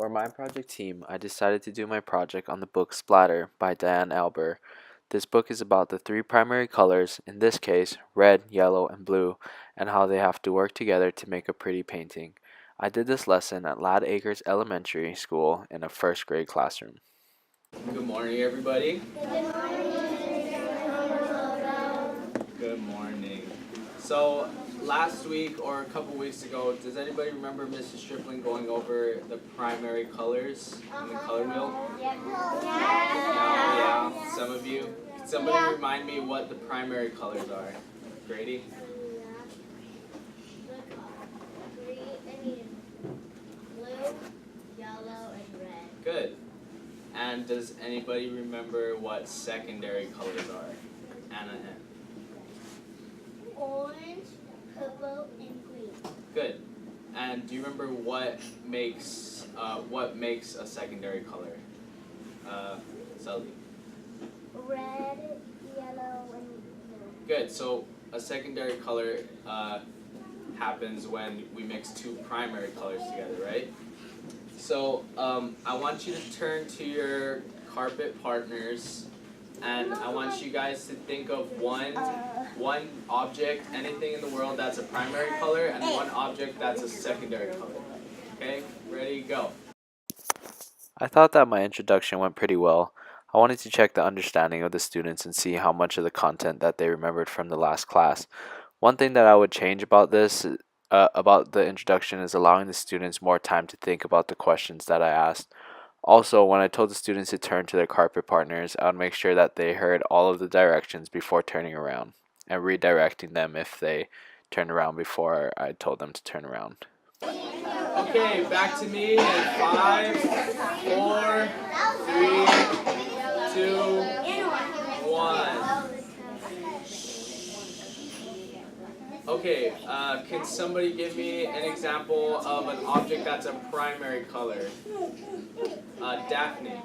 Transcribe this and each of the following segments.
For my project team, I decided to do my project on the book Splatter by Diane Albert. This book is about the three primary colors, in this case, red, yellow, and blue, and how they have to work together to make a pretty painting. I did this lesson at Lad Acres Elementary School in a first grade classroom. Good morning, everybody. Good morning. So, last week or a couple weeks ago, does anybody remember Mrs. Stripling going over the primary colors in the color wheel? Yeah. Some of you. Can somebody remind me what the primary colors are? Grady? Blue, yellow, and red. Good. And does anybody remember what secondary colors are? Anna and. Orange, purple, and green. Good. And do you remember what makes a secondary color? Sully. Red, yellow, and blue. Good. So a secondary color happens when we mix two primary colors together, right? So I want you to turn to your carpet partners, and I want you guys to think of one object, anything in the world that's a primary color, and one object that's a secondary color. Okay, ready, go. I thought that my introduction went pretty well. I wanted to check the understanding of the students and see how much of the content that they remembered from the last class. One thing that I would change about about the introduction is allowing the students more time to think about the questions that I asked. Also, when I told the students to turn to their carpet partners, I would make sure that they heard all of the directions before turning around and redirecting them if they turned around before I told them to turn around. Okay, back to me in 5, 4, 3, 2, 1. Okay, can somebody give me an example of an object that's a primary color? Daphne.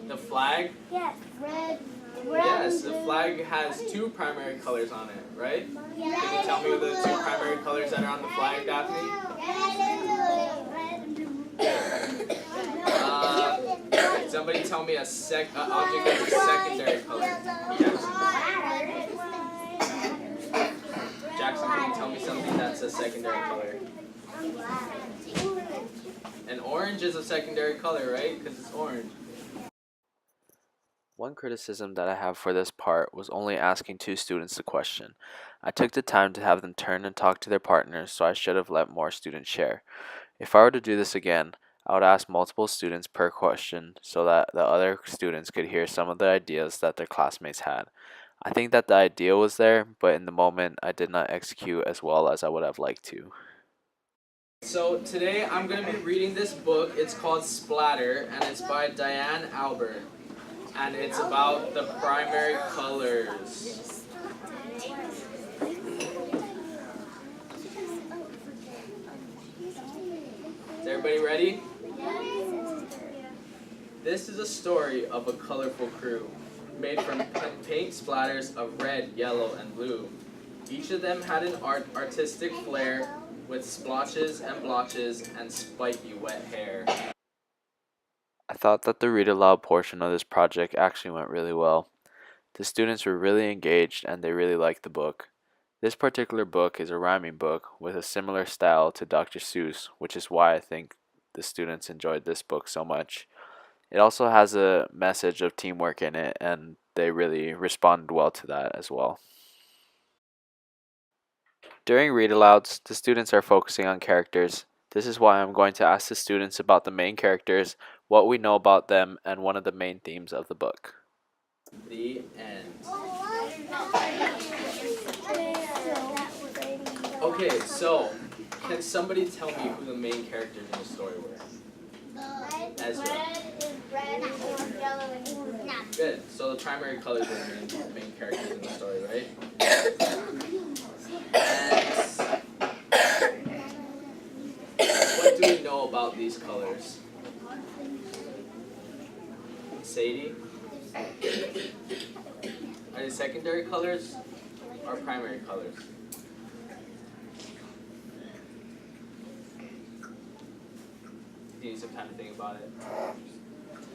The flag? Yes, red. Yes, the flag has two primary colors on it, right? Can you tell me the two primary colors that are on the flag, Daphne? Can somebody tell me an object that's a secondary color? Jackson, can you tell me something that's a secondary color? And orange is a secondary color, right? Because it's orange. One criticism that I have for this part was only asking two students the question. I took the time to have them turn and talk to their partners, so I should have let more students share. If I were to do this again, I would ask multiple students per question so that the other students could hear some of the ideas that their classmates had. I think that the idea was there, but in the moment I did not execute as well as I would have liked to. So today I'm going to be reading this book. It's called Splatter, and it's by Diane Albert. And it's about the primary colors. Is everybody ready? This is a story of a colorful crew, made from paint splatters of red, yellow, and blue. Each of them had an artistic flair with splotches and blotches and spiky wet hair. I thought that the read aloud portion of this project actually went really well. The students were really engaged and they really liked the book. This particular book is a rhyming book with a similar style to Dr. Seuss, which is why I think the students enjoyed this book so much. It also has a message of teamwork in it, and they really responded well to that as well. During read alouds, the students are focusing on characters. This is why I'm going to ask the students about the main characters, what we know about them, and one of the main themes of the book. The end. Okay, so can somebody tell me who the main characters in the story were? Ezra. Red, orange, yellow, and blue. Good. So the primary colors are the main characters in the story, right? And what do we know about these colors? Sadie? Are they secondary colors or primary colors? need some time to think about it.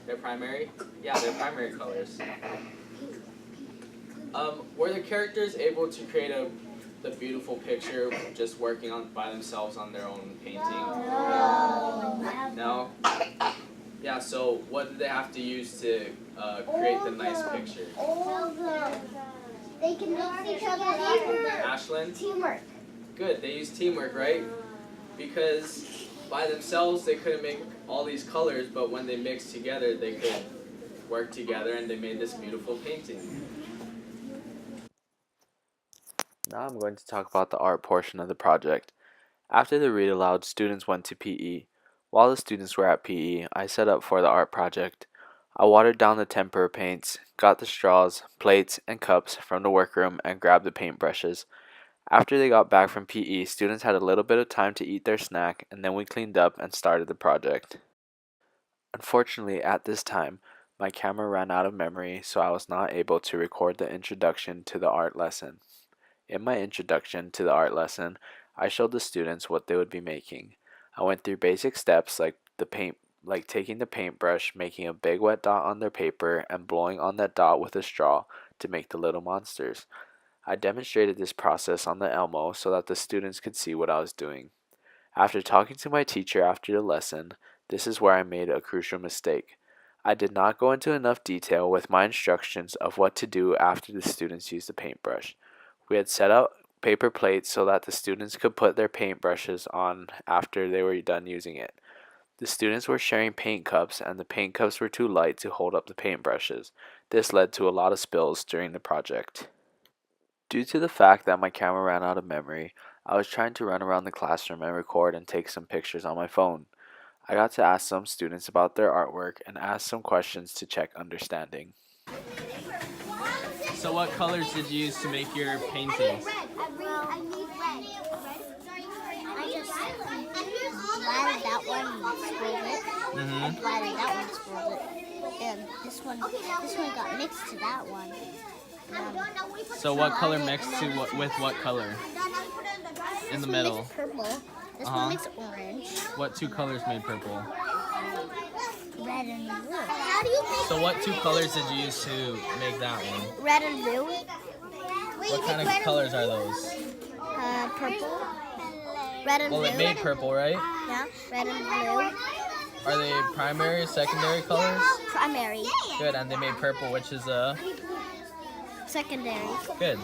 They're primary? Yeah, they're primary colors. Were the characters able to create the beautiful picture just working on by themselves on their own painting? No? Yeah, so what did they have to use to create the nice picture? They can mix each other up. Ashlyn? Teamwork. Good, they used teamwork, right? Because by themselves they couldn't make all these colors, but when they mixed together they could work together and they made this beautiful painting. Now I'm going to talk about the art portion of the project. After the read aloud, students went to PE. While the students were at PE, I set up for the art project. I watered down the tempera paints, got the straws, plates, and cups from the workroom, and grabbed the paintbrushes. After they got back from PE, students had a little bit of time to eat their snack, and then we cleaned up and started the project. Unfortunately, at this time, my camera ran out of memory, so I was not able to record the introduction to the art lesson. In my introduction to the art lesson, I showed the students what they would be making. I went through basic steps like taking the paintbrush, making a big wet dot on their paper, and blowing on that dot with a straw to make the little monsters. I demonstrated this process on the Elmo so that the students could see what I was doing. After talking to my teacher after the lesson, this is where I made a crucial mistake. I did not go into enough detail with my instructions of what to do after the students used the paintbrush. We had set out paper plates so that the students could put their paintbrushes on after they were done using it. The students were sharing paint cups, and the paint cups were too light to hold up the paintbrushes. This led to a lot of spills during the project. Due to the fact that my camera ran out of memory, I was trying to run around the classroom and record and take some pictures on my phone. I got to ask some students about their artwork and ask some questions to check understanding. So what colors did you use to make your paintings? I need red. I just splattered that one and swirled it. I splattered that one and swirled it. And this one got mixed to that one. So what color mixed to with what color? In the middle. This one makes purple. This one makes orange. What two colors made purple? Red and blue. How do you make So what two colors did you use to make that one? red and blue? What kind of colors are those? Purple. Red and blue. Well, it made purple, right? Yeah, red and blue. Are they primary or secondary colors? Primary. Good, and they made purple, which is Secondary. good.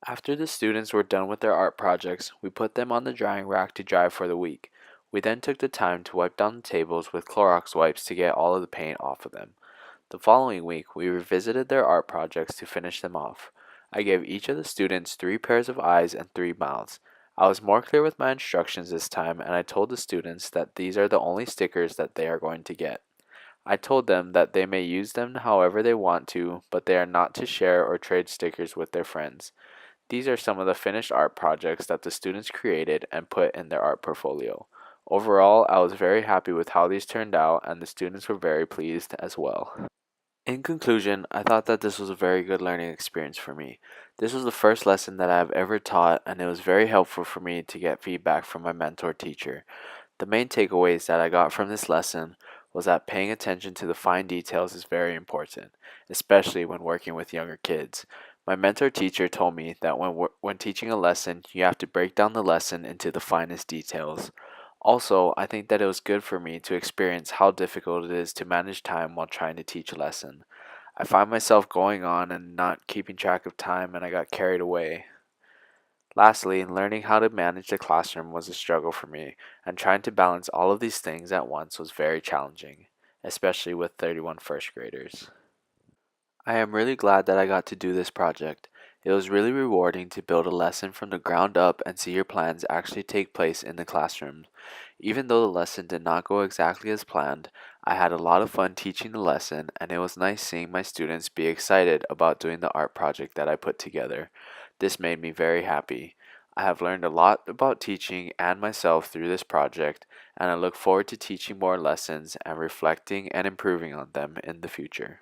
After the students were done with their art projects, we put them on the drying rack to dry for the week. We then took the time to wipe down the tables with Clorox wipes to get all of the paint off of them. The following week, we revisited their art projects to finish them off. I gave each of the students 3 pairs of eyes and 3 mouths. I was more clear with my instructions this time, and I told the students that these are the only stickers that they are going to get. I told them that they may use them however they want to, but they are not to share or trade stickers with their friends. These are some of the finished art projects that the students created and put in their art portfolio. Overall, I was very happy with how these turned out, and the students were very pleased as well. In conclusion, I thought that this was a very good learning experience for me. This was the first lesson that I have ever taught, and it was very helpful for me to get feedback from my mentor teacher. The main takeaways that I got from this lesson was that paying attention to the fine details is very important, especially when working with younger kids. My mentor teacher told me that when teaching a lesson, you have to break down the lesson into the finest details. Also, I think that it was good for me to experience how difficult it is to manage time while trying to teach a lesson. I find myself going on and not keeping track of time, and I got carried away. Lastly, learning how to manage the classroom was a struggle for me, and trying to balance all of these things at once was very challenging, especially with 31 first graders. I am really glad that I got to do this project. It was really rewarding to build a lesson from the ground up and see your plans actually take place in the classroom. Even though the lesson did not go exactly as planned, I had a lot of fun teaching the lesson, and it was nice seeing my students be excited about doing the art project that I put together. This made me very happy. I have learned a lot about teaching and myself through this project, and I look forward to teaching more lessons and reflecting and improving on them in the future.